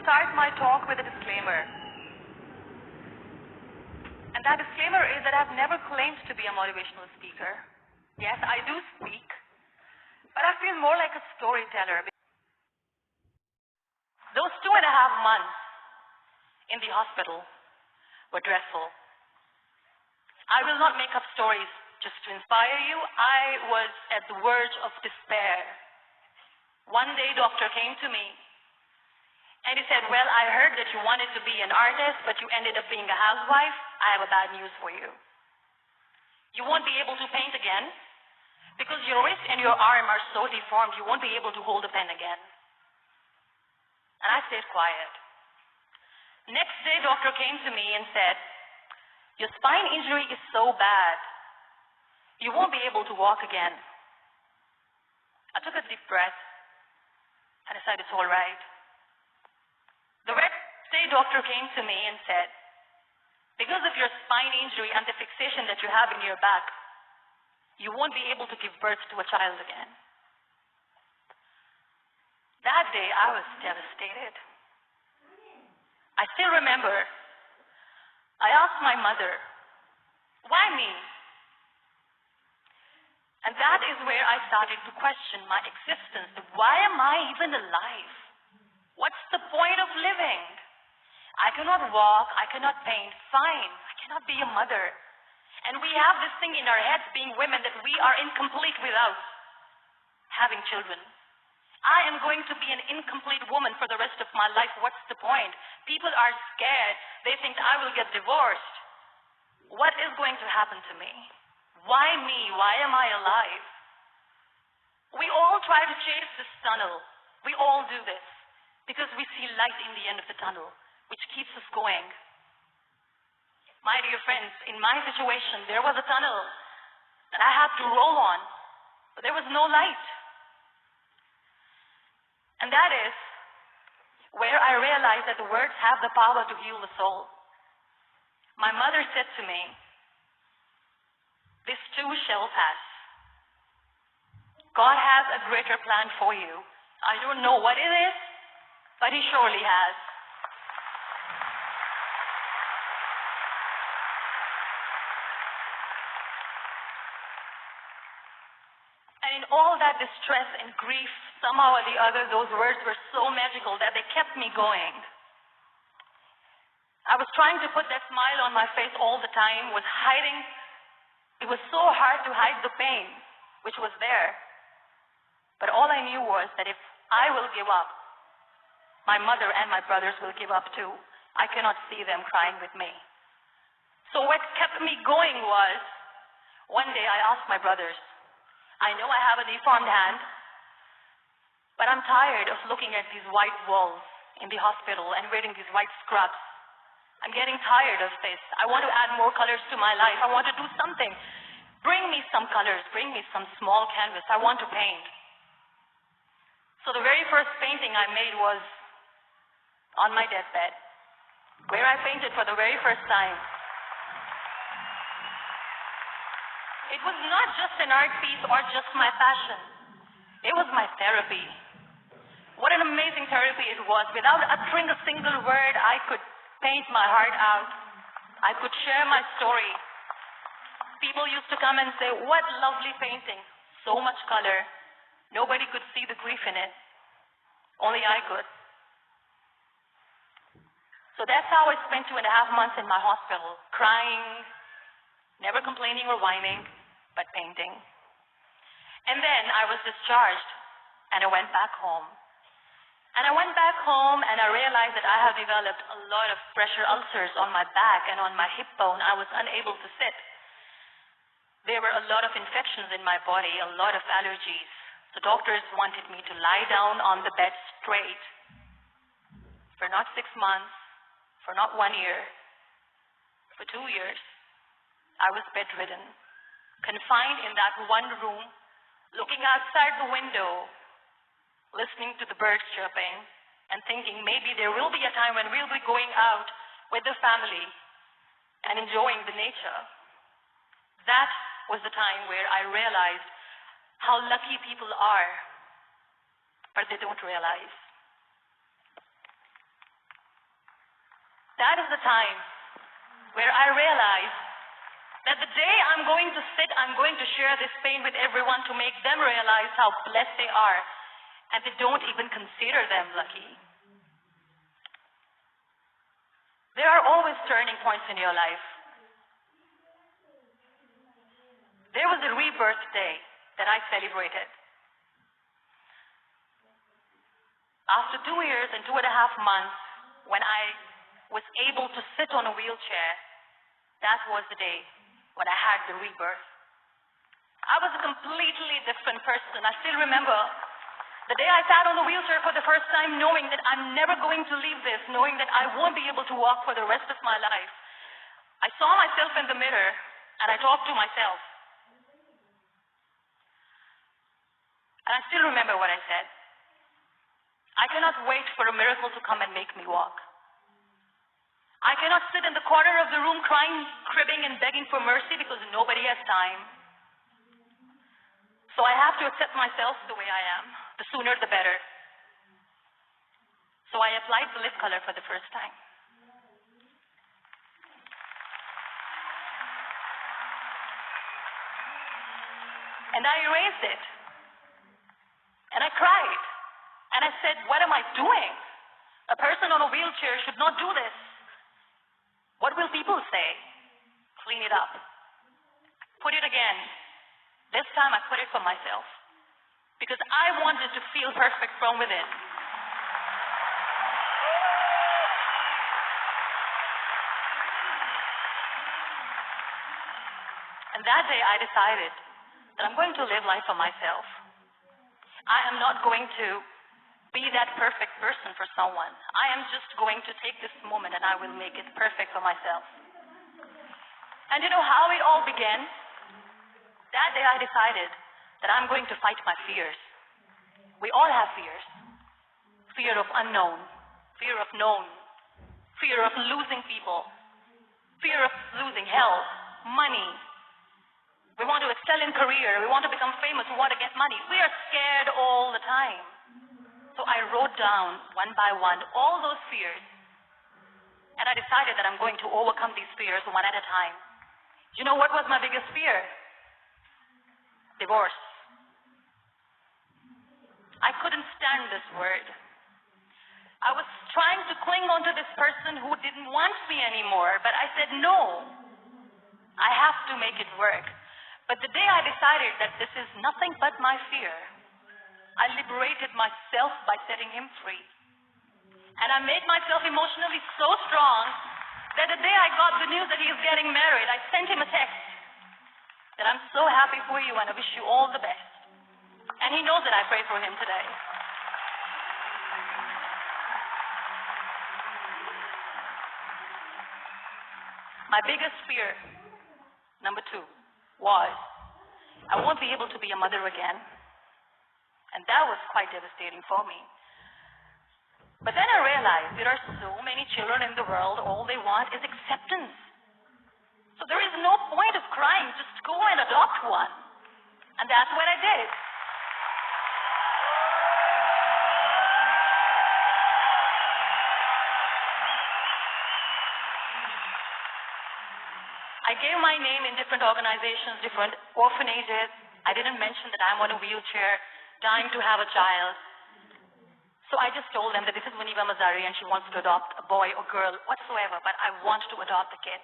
start my talk with a disclaimer. And that disclaimer is that I've never claimed to be a motivational speaker. Yes, I do speak, but I feel more like a storyteller. Those 2.5 months in the hospital were dreadful. I will not make up stories just to inspire you. I was at the verge of despair. One day, doctor came to me and he said, well, I heard that you wanted to be an artist, but you ended up being a housewife. I have a bad news for you. You won't be able to paint again because your wrist and your arm are so deformed, you won't be able to hold a pen again. And I stayed quiet. Next day, doctor came to me and said, your spine injury is so bad, you won't be able to walk again. I took a deep breath and I said, it's all right. The next day, doctor came to me and said, because of your spine injury and the fixation that you have in your back, you won't be able to give birth to a child again. That day, I was devastated. I still remember, I asked my mother, why me? And that is where I started to question my existence. Why am I even alive? What's the point of living? I cannot walk, I cannot paint, fine, I cannot be a mother. And we have this thing in our heads, being women, that we are incomplete without having children. I am going to be an incomplete woman for the rest of my life. What's the point? People are scared. They think I will get divorced. What is going to happen to me? Why me? Why am I alive? We all try to chase this tunnel. We all do this because we see light in the end of the tunnel, which keeps us going. My dear friends, in my situation, there was a tunnel that I had to roll on, but there was no light. And that is where I realized that the words have the power to heal the soul. My mother said to me, this too shall pass. God has a greater plan for you. I don't know what it is, but He surely has. And in all that distress and grief, somehow or the other, those words were so magical that they kept me going. I was trying to put that smile on my face all the time, was hiding. It was so hard to hide the pain, which was there. But all I knew was that if I will give up, my mother and my brothers will give up too. I cannot see them crying with me. So what kept me going was, one day I asked my brothers, I know I have a deformed hand, but I'm tired of looking at these white walls in the hospital and wearing these white scrubs. I'm getting tired of this. I want to add more colors to my life. I want to do something. Bring me some colors. Bring me some small canvas. I want to paint. So the very first painting I made was on my deathbed, where I painted for the very first time. It was not just an art piece or just my passion. It was my therapy. What an amazing therapy it was. Without uttering a single word, I could paint my heart out. I could share my story. People used to come and say, what lovely painting. So much color. Nobody could see the grief in it. Only I could. So that's how I spent 2.5 months in my hospital, crying, never complaining or whining, but painting. And then I was discharged, and I went back home. And I went back home, and I realized that I have developed a lot of pressure ulcers on my back and on my hip bone. I was unable to sit. There were a lot of infections in my body, a lot of allergies. The doctors wanted me to lie down on the bed straight for not 6 months, for not 1 year, for 2 years. I was bedridden, confined in that one room, looking outside the window, listening to the birds chirping, and thinking maybe there will be a time when we'll be going out with the family and enjoying the nature. That was the time where I realized how lucky people are, but they don't realize. That is the time where I realized that the day I'm going to sit, I'm going to share this pain with everyone to make them realize how blessed they are, and they don't even consider them lucky. There are always turning points in your life. There was a rebirth day that I celebrated. After 2 years and 2.5 months, when I was able to sit on a wheelchair, that was the day when I had the rebirth. I was a completely different person. I still remember the day I sat on the wheelchair for the first time, knowing that I'm never going to leave this, knowing that I won't be able to walk for the rest of my life. I saw myself in the mirror and I talked to myself. And I still remember what I said. I cannot wait for a miracle to come and make me walk. I cannot sit in the corner of the room crying, cribbing, and begging for mercy because nobody has time. So I have to accept myself the way I am. The sooner the better. So I applied the lip color for the first time. And I erased it. And I cried. And I said, what am I doing? A person on a wheelchair should not do this. What will people say? Clean it up. Put it again. This time I put it for myself. Because I wanted to feel perfect from within. And that day I decided that I'm going to live life for myself. I am not going to be that perfect person for someone. I am just going to take this moment and I will make it perfect for myself. And you know how it all began? That day I decided that I'm going to fight my fears. We all have fears. Fear of unknown, fear of known, fear of losing people, fear of losing health, money. We want to excel in career, we want to become famous, we want to get money. We are scared all the time. So I wrote down one by one all those fears. And I decided that I'm going to overcome these fears one at a time. You know what was my biggest fear? Divorce. I couldn't stand this word. I was trying to cling on to this person who didn't want me anymore, but I said no. I have to make it work. But the day I decided that this is nothing but my fear, I liberated myself by setting him free. And I made myself emotionally so strong that the day I got the news that he is getting married, I sent him a text that I'm so happy for you and I wish you all the best. And he knows that I prayed for him today. My biggest fear, number 2, was I won't be able to be a mother again. And that was quite devastating for me. But then I realized there are so many children in the world, all they want is acceptance. So there is no point of crying, just go and adopt one. And that's what I did. I gave my name in different organizations, different orphanages. I didn't mention that I'm on a wheelchair, dying to have a child. So I just told them that this is Muniba Mazari and she wants to adopt a boy or girl whatsoever, but I want to adopt a kid.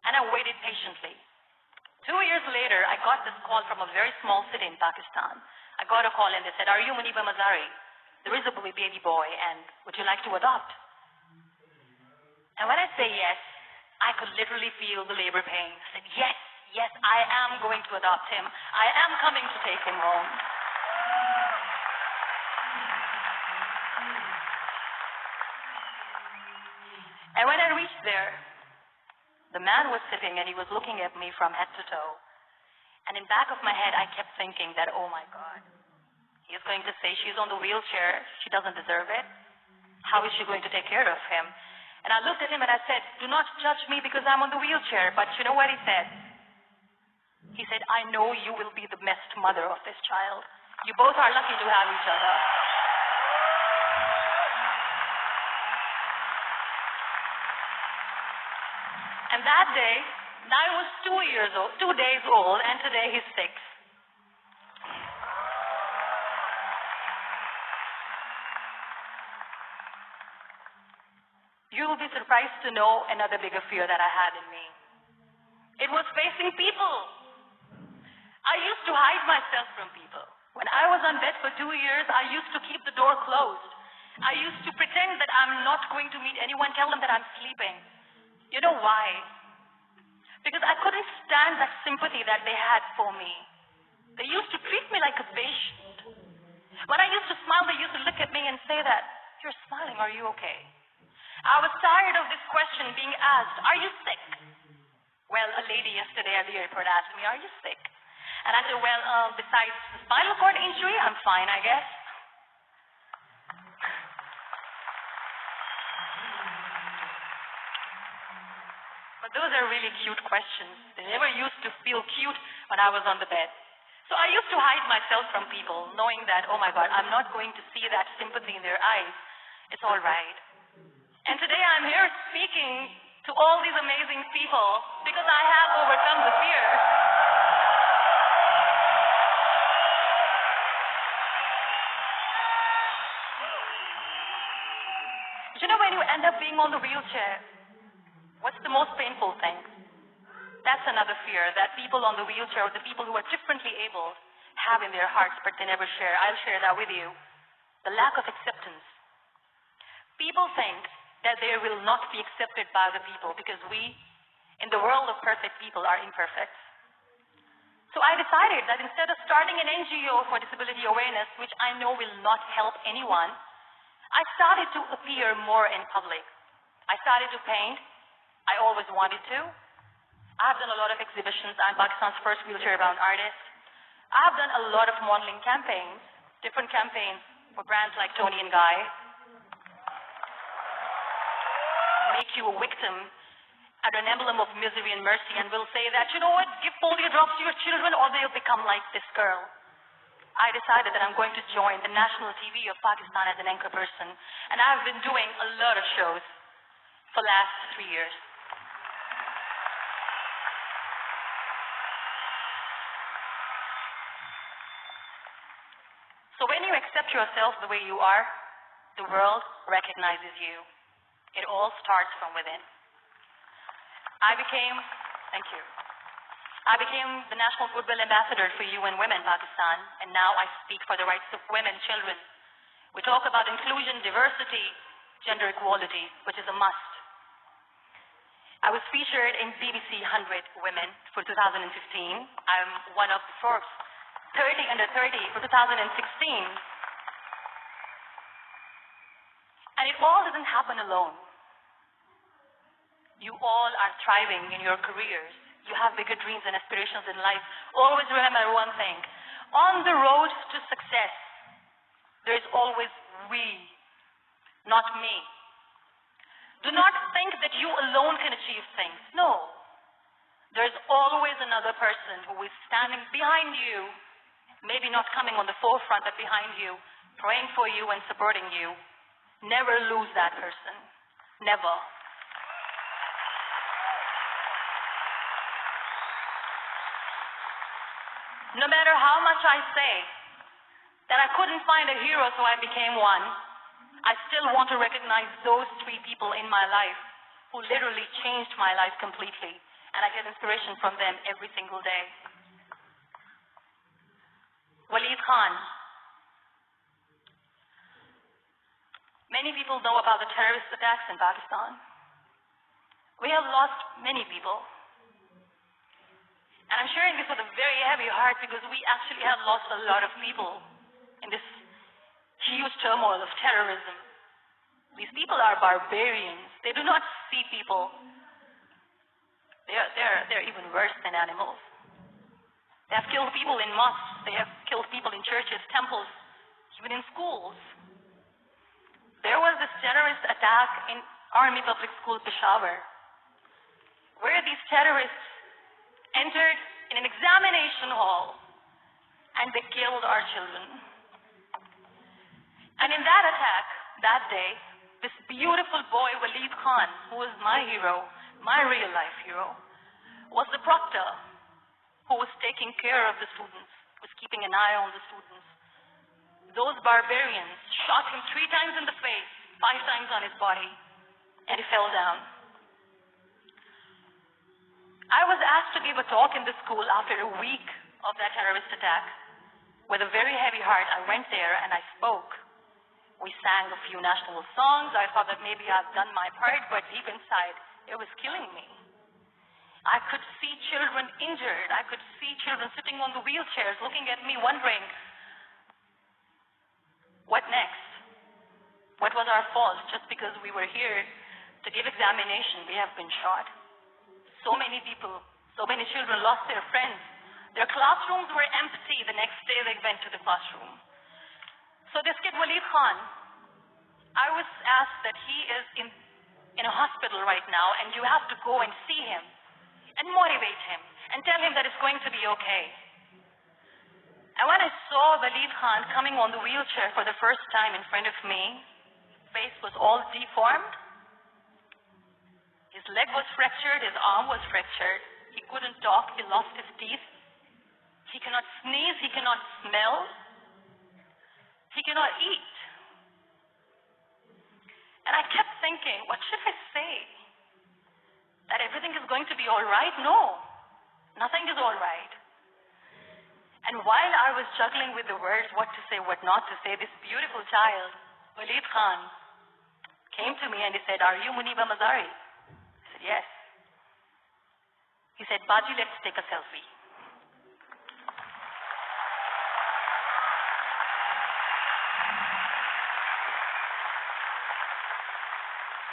And I waited patiently. 2 years later, I got this call from a very small city in Pakistan. I got a call and they said, are you Muniba Mazari? There is a baby boy and would you like to adopt? And when I say yes, I could literally feel the labor pain. I said, yes, I am going to adopt him. I am coming to take him home. And when I reached there, the man was sitting and he was looking at me from head to toe. And in back of my head, I kept thinking that, oh my God, he's going to say she's on the wheelchair, she doesn't deserve it. How is she going to take care of him? And I looked at him and I said, do not judge me because I'm on the wheelchair. But you know what he said? He said, I know you will be the best mother of this child. You both are lucky to have each other. And that day, I was 2 days old, and today he's 6. You will be surprised to know another bigger fear that I had in me. It was facing people. I used to hide myself from people. When I was on bed for 2 years, I used to keep the door closed. I used to pretend that I'm not going to meet anyone, tell them that I'm sleeping. You know why? Because I couldn't stand that sympathy that they had for me. They used to treat me like a patient. When I used to smile, they used to look at me and say that, "You're smiling, are you okay?" I was tired of this question being asked, "Are you sick?" Well, a lady yesterday at the airport asked me, "Are you sick?" And I said, "Well, besides the spinal cord injury, I'm fine, I guess." But those are really cute questions. They never used to feel cute when I was on the bed. So I used to hide myself from people, knowing that, oh my God, I'm not going to see that sympathy in their eyes. It's all right. And today I'm here speaking to all these amazing people because I have overcome the fear. You know, when you end up being on the wheelchair, what's the most painful thing? That's another fear that people on the wheelchair, or the people who are differently able, have in their hearts, but they never share. I'll share that with you. The lack of acceptance. People think that they will not be accepted by the people because we, in the world of perfect people, are imperfect. So I decided that instead of starting an NGO for disability awareness, which I know will not help anyone, I started to appear more in public. I started to paint. I always wanted to. I've done a lot of exhibitions. I'm Pakistan's first wheelchair-bound artist. I've done a lot of modeling campaigns, different campaigns for brands like Tony and Guy. Make you a victim and an emblem of misery and mercy, and will say that, you know what, give polio drops to your children or they'll become like this girl. I decided that I'm going to join the national TV of Pakistan as an anchor person, and I've been doing a lot of shows for the last 3 years. So when you accept yourself the way you are, the world recognizes you. It all starts from within. Thank you. I became the National Goodwill Ambassador for UN Women Pakistan, and now I speak for the rights of women, children. We talk about inclusion, diversity, gender equality, which is a must. I was featured in BBC 100 Women for 2015. I'm one of the Forbes 30 under 30 for 2016. And it all doesn't happen alone. You all are thriving in your careers. You have bigger dreams and aspirations in life. Always remember one thing. On the road to success, there is always we, not me. Do not think that you alone can achieve things. No. There's always another person who is standing behind you, maybe not coming on the forefront, but behind you, praying for you and supporting you. Never lose that person. Never. No matter how much I say that I couldn't find a hero, so I became one, I still want to recognize those 3 people in my life who literally changed my life completely, and I get inspiration from them every single day. Waleed Khan. Many people know about the terrorist attacks in Pakistan. We have lost many people. And I'm sharing this with a very heavy heart because we actually have lost a lot of people in this huge turmoil of terrorism. These people are barbarians. They do not see people. They're even worse than animals. They have killed people in mosques. They have killed people in churches, temples, even in schools. There was this terrorist attack in Army Public School, Peshawar, where these terrorists entered in an examination hall and they killed our children. And in that attack, that day, this beautiful boy, Waleed Khan, who was my hero, my real life hero, was the proctor who was taking care of the students, was keeping an eye on the students. Those barbarians shot him 3 times in the face, 5 times on his body, and he fell down. I was asked to give a talk in the school after a week of that terrorist attack. With a very heavy heart, I went there and I spoke. We sang a few national songs. I thought that maybe I've done my part, but deep inside, it was killing me. I could see children injured. I could see children sitting on the wheelchairs looking at me wondering, what next? What was our fault? Just because we were here to give examination, we have been shot. So many people, so many children lost their friends. Their classrooms were empty the next day they went to the classroom. So this kid, Walid Khan, I was asked that he is in a hospital right now, and you have to go and see him and motivate him and tell him that it's going to be okay. And when I saw Walid Khan coming on the wheelchair for the first time in front of me, his face was all deformed. His leg was fractured, his arm was fractured. He couldn't talk, he lost his teeth. He cannot sneeze, he cannot smell. He cannot eat. And I kept thinking, what should I say? That everything is going to be all right? No, nothing is all right. And while I was juggling with the words, what to say, what not to say, this beautiful child, Walid Khan, came to me and he said, "Are you Muniba Mazari?" I said, "Yes." He said, "Baji, let's take a selfie."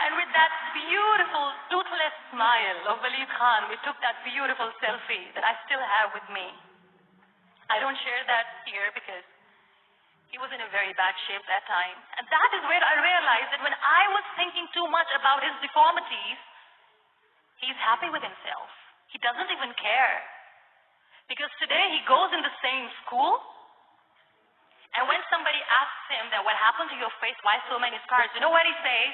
And with that beautiful, toothless smile of Walid Khan, we took that beautiful selfie that I still have with me. I don't share that here because he was in a very bad shape that time. And that is where I realized that when I was thinking too much about his deformities, he's happy with himself. He doesn't even care. Because today he goes in the same school, and when somebody asks him that what happened to your face, why so many scars, you know what he says?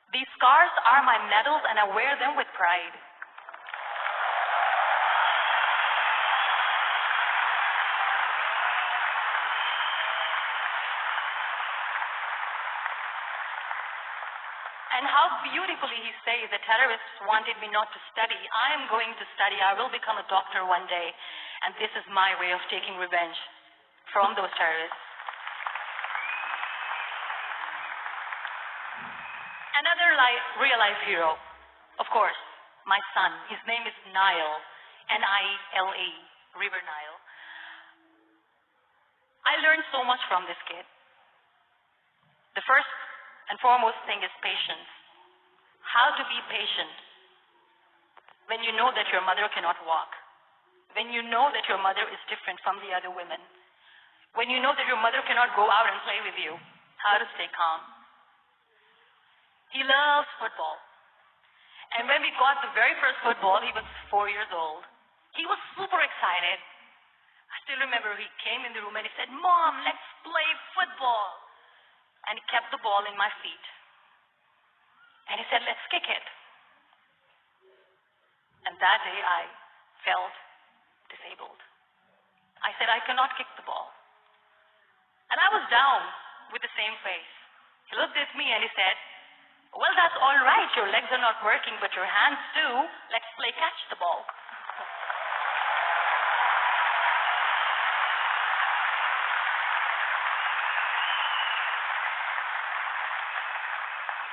"These scars are my medals and I wear them with pride." And how beautifully he says, "The terrorists wanted me not to study. I am going to study. I will become a doctor one day. And this is my way of taking revenge from those terrorists." Another real-life hero, of course, my son. His name is Nile, N-I-L-E, River Nile. I learned so much from this kid. The first and foremost thing is patience. How to be patient when you know that your mother cannot walk, when you know that your mother is different from the other women, when you know that your mother cannot go out and play with you, how to stay calm. He loves football. And when we got the very first football, he was 4 years old. He was super excited. I still remember he came in the room and he said, "Mom, let's play football." And he kept the ball in my feet. And he said, "Let's kick it." And that day I felt disabled. I said, "I cannot kick the ball." And I was down with the same face. He looked at me and he said, "Well, that's all right. Your legs are not working, but your hands do. Let's play catch the ball."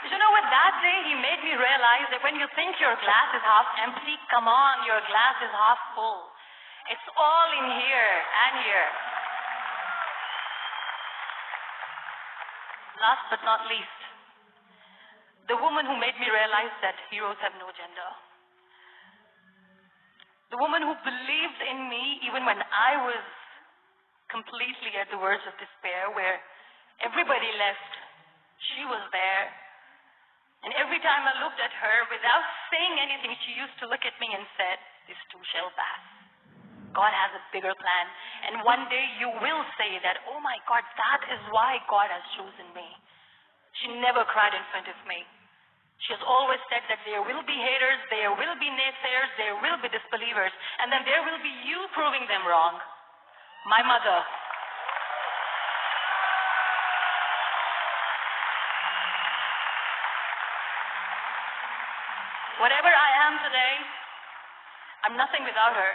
You know what? That day he made me realize that when you think your glass is half empty, come on, your glass is half full. It's all in here and here. Last but not least, the woman who made me realize that heroes have no gender. The woman who believed in me even when I was completely at the verge of despair, where everybody left, she was there. And every time I looked at her, without saying anything, she used to look at me and said, "This too shall pass. God has a bigger plan. And one day you will say that, oh my God, that is why God has chosen me." She never cried in front of me. She has always said that there will be haters, there will be naysayers, there will be disbelievers, and then there will be you proving them wrong. My mother. Whatever I am today, I'm nothing without her.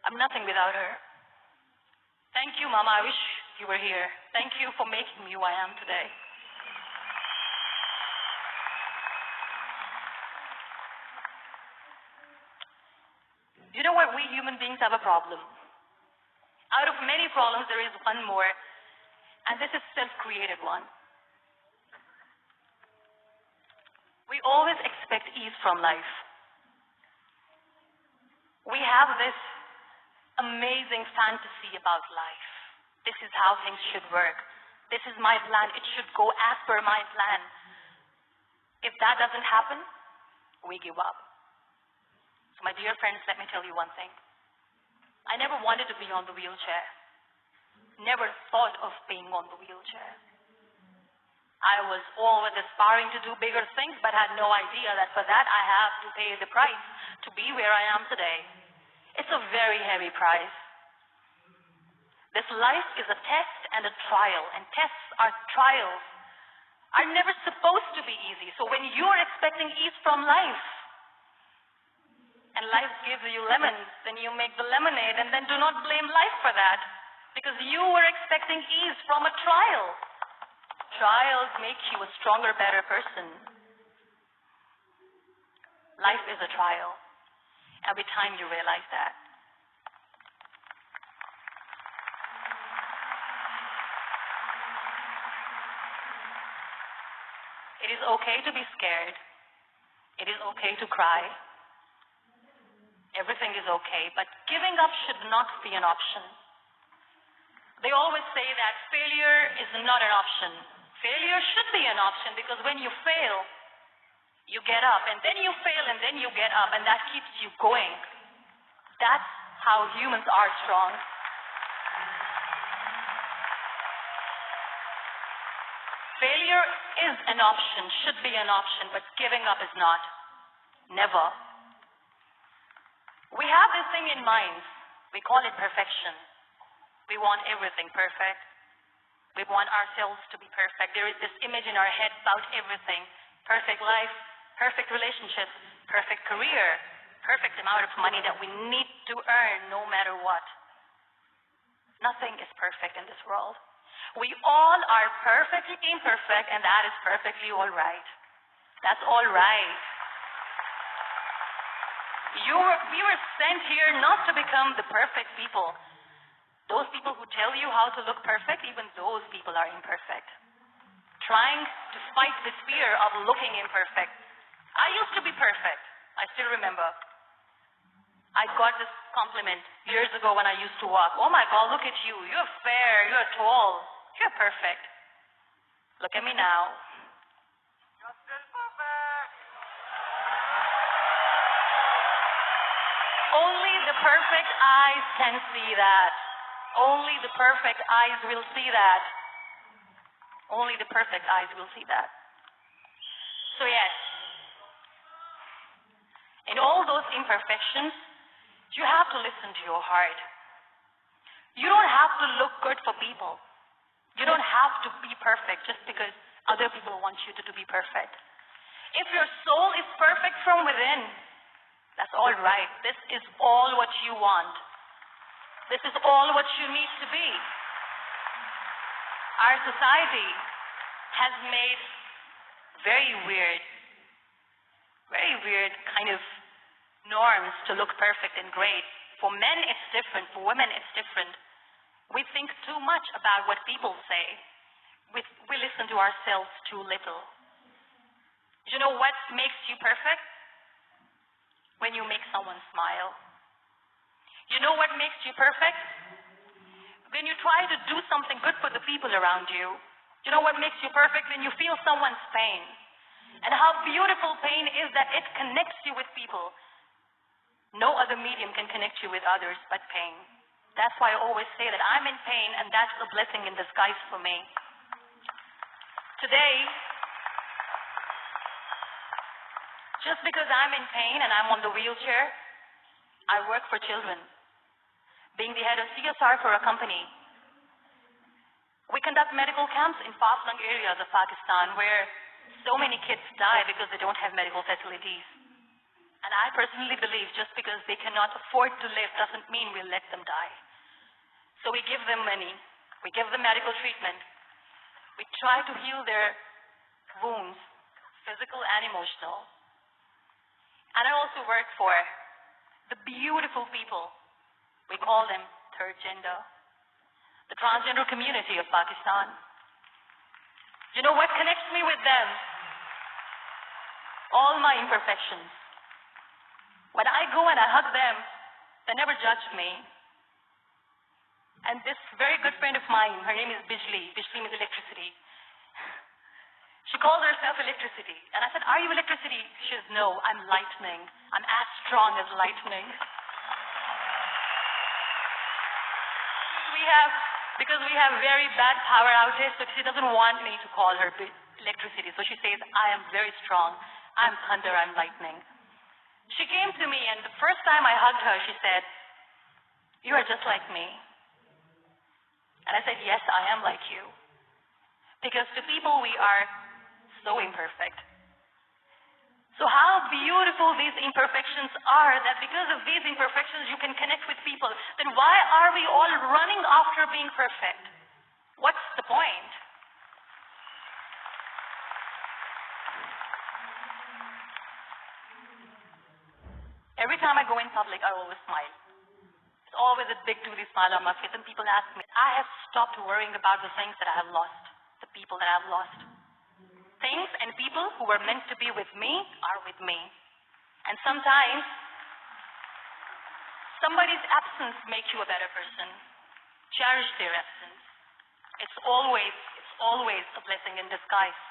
I'm nothing without her. Thank you, Mama. I wish you were here. Thank you for making me who I am today. You know what? We human beings have a problem. Out of many problems, there is one more, and this is self-created one. We always expect ease from life. We have this amazing fantasy about life. This is how things should work. This is my plan. It should go as per my plan. If that doesn't happen, we give up. So my dear friends, let me tell you one thing. I never wanted to be on the wheelchair. Never thought of being on the wheelchair. I was always aspiring to do bigger things, but had no idea that for that I have to pay the price to be where I am today. It's a very heavy price. This life is a test and a trial, and tests are trials. Are never supposed to be easy. So when you're expecting ease from life, and life gives you lemons, then you make the lemonade, and then do not blame life for that, because you were expecting ease from a trial. Trials make you a stronger, better person. Life is a trial. Every time you realize that. It is okay to be scared. It is okay to cry. Everything is okay, but giving up should not be an option. They always say that failure is not an option. Failure should be an option, because when you fail, you get up, and then you fail, and then you get up, and that keeps you going. That's how humans are strong. Failure is an option, should be an option, but giving up is not. Never. We have this thing in mind. We call it perfection. We want everything perfect. We want ourselves to be perfect. There is this image in our head about everything. Perfect life, perfect relationships, perfect career, perfect amount of money that we need to earn no matter what. Nothing is perfect in this world. We all are perfectly imperfect, and that is perfectly all right. That's all right. We were sent here not to become the perfect people. Those people who tell you how to look perfect, even those people are imperfect. Trying to fight this fear of looking imperfect. I used to be perfect. I still remember. I got this compliment years ago when I used to walk. Oh my God, look at you. You're fair. You're tall. You're perfect. Look at me now. You're still perfect. Only the perfect eyes can see that. Only the perfect eyes will see that. Only the perfect eyes will see that. So yes, in all those imperfections, you have to listen to your heart. You don't have to look good for people. You don't have to be perfect just because other people want you to be perfect. If your soul is perfect from within, that's all right. This is all what you want. This is all what you need to be. Our society has made very weird kind of norms to look perfect and great. For men, it's different. For women, it's different. We think too much about what people say. We listen to ourselves too little. You know what makes you perfect? When you make someone smile. You know what makes you perfect? When you try to do something good for the people around you. You know what makes you perfect? When you feel someone's pain. And how beautiful pain is that it connects you with people. No other medium can connect you with others but pain. That's why I always say that I'm in pain, and that's a blessing in disguise for me. Today, Just because I'm in pain and I'm on the wheelchair, I work for children. Being the head of CSR for a company, we conduct medical camps in far-flung areas of Pakistan where so many kids die because they don't have medical facilities. And I personally believe just because they cannot afford to live doesn't mean we'll let them die. So we give them money, we give them medical treatment, we try to heal their wounds, physical and emotional. And I also work for the beautiful people, we call them third gender, the transgender community of Pakistan. You know what connects me with them? All my imperfections. When I go and I hug them, they never judge me. And this very good friend of mine, her name is Bijli. Bijli means electricity. She calls herself electricity. And I said, are you electricity? She says, no, I'm lightning. I'm as strong as lightning. Because we have very bad power outages, so she doesn't want me to call her electricity. So she says, I am very strong. I'm thunder, I'm lightning. She came to me, and the first time I hugged her, she said, you are just like me. And I said, yes, I am like you. Because to people, we are so imperfect. So how beautiful these imperfections are, that because of these imperfections, you can connect with people. Then why are we all running after being perfect? What's the point? Every time I go in public, I always smile. It's always a big toothy smile on my face, and people ask me, I have stopped worrying about the things that I have lost, the people that I have lost. Things and people who were meant to be with me are with me. And sometimes, somebody's absence makes you a better person. Cherish their absence. It's always a blessing in disguise.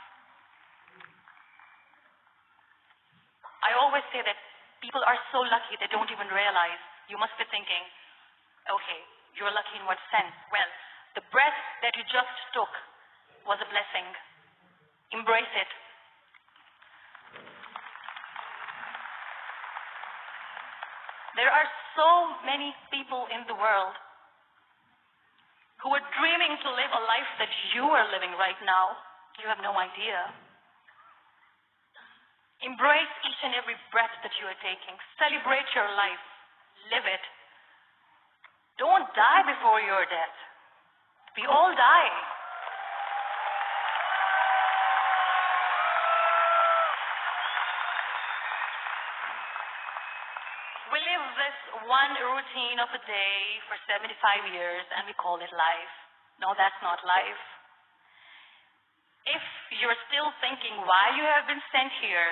I always say that people are so lucky they don't even realize. You must be thinking, okay, you're lucky in what sense? Well, the breath that you just took was a blessing. Embrace it. There are so many people in the world who are dreaming to live a life that you are living right now. You have no idea. Embrace each and every breath that you are taking. Celebrate your life. Live it. Don't die before your death. We all die. We live this one routine of a day for 75 years and we call it life. No, that's not life. If you're still thinking why you have been sent here,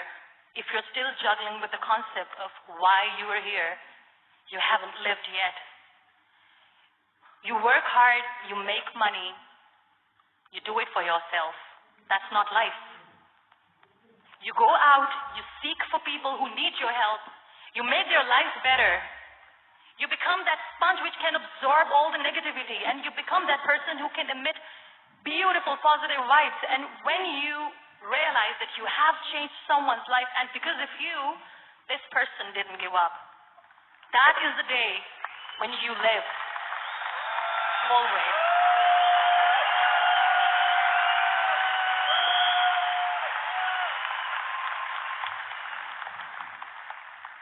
if you're still juggling with the concept of why you are here, you haven't lived yet. You work hard, you make money, you do it for yourself. That's not life. You go out, you seek for people who need your help, you make their lives better. You become that sponge which can absorb all the negativity, and you become that person who can emit beautiful, positive vibes. And when you realize that you have changed someone's life, and because of you, this person didn't give up. That is the day when you live. Always.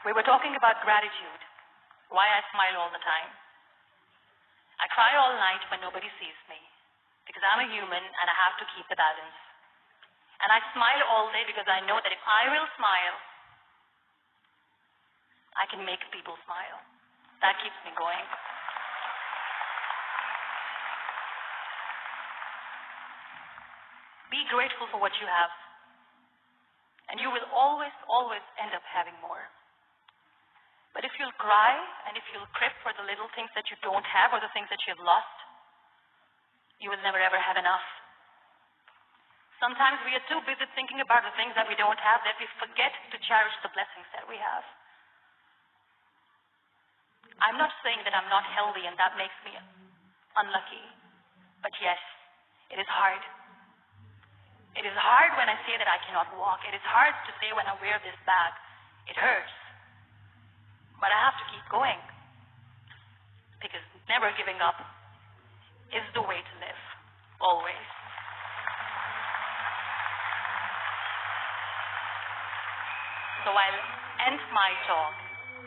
We were talking about gratitude, why I smile all the time. I cry all night when nobody sees me, because I'm a human and I have to keep the balance. And I smile all day because I know that if I will smile, I can make people smile. That keeps me going. Be grateful for what you have, and you will always, always end up having more. But if you'll cry and if you'll crib for the little things that you don't have or the things that you have lost, you will never ever have enough. Sometimes we are too busy thinking about the things that we don't have that we forget to cherish the blessings that we have. I'm not saying that I'm not healthy and that makes me unlucky. But yes, it is hard. It is hard when I say that I cannot walk. It is hard to say when I wear this bag. It hurts. But I have to keep going. Because never giving up is the way to live. Always. So I'll end my talk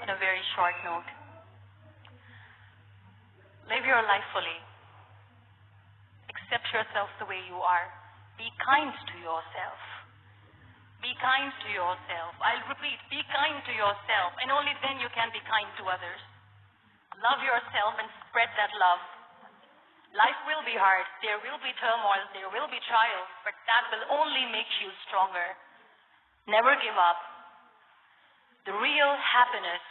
on a very short note. Live your life fully. Accept yourself the way you are. Be kind to yourself. Be kind to yourself. I'll repeat, be kind to yourself, and only then you can be kind to others. Love yourself and spread that love. Life will be hard. There will be turmoil. There will be trials, but that will only make you stronger. Never give up. The real happiness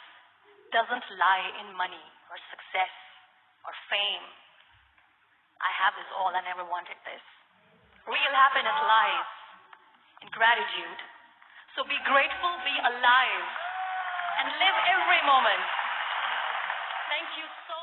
doesn't lie in money or success or fame. I have this all. I never wanted this. Real happiness lies in gratitude. So be grateful, be alive, and live every moment. Thank you so